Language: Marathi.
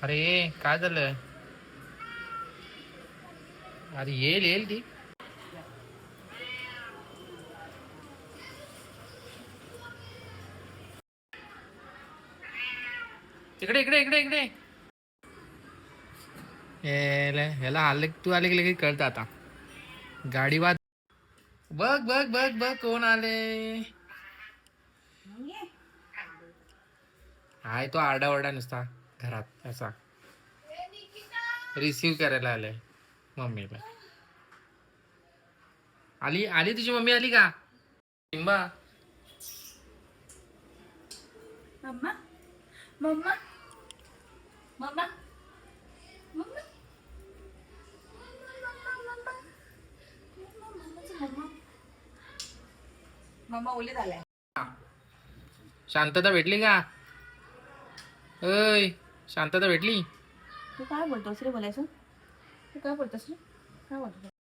अरे काय झालं? अरे येईल येईल ती. इकडे इकडे इकडे इकडे. ह्याला आले तू आले की लगेच कळतं आता. गाडी वाद. बघ बघ बघ बघ कोण आले. हाय तो आरडाओरडा नुसता घरात असा. रिसीव करायला आलाय मम्मीला. आली आली तुझी मम्मी आली का? Simba. Mamma mamma mamma mamma mamma ओली झालाय. शांतता भेटली का? अय शांतता भेटली. तू काय बोलतोस रे? बोलायचं तू काय बोलतोस रे? काय बोलतो?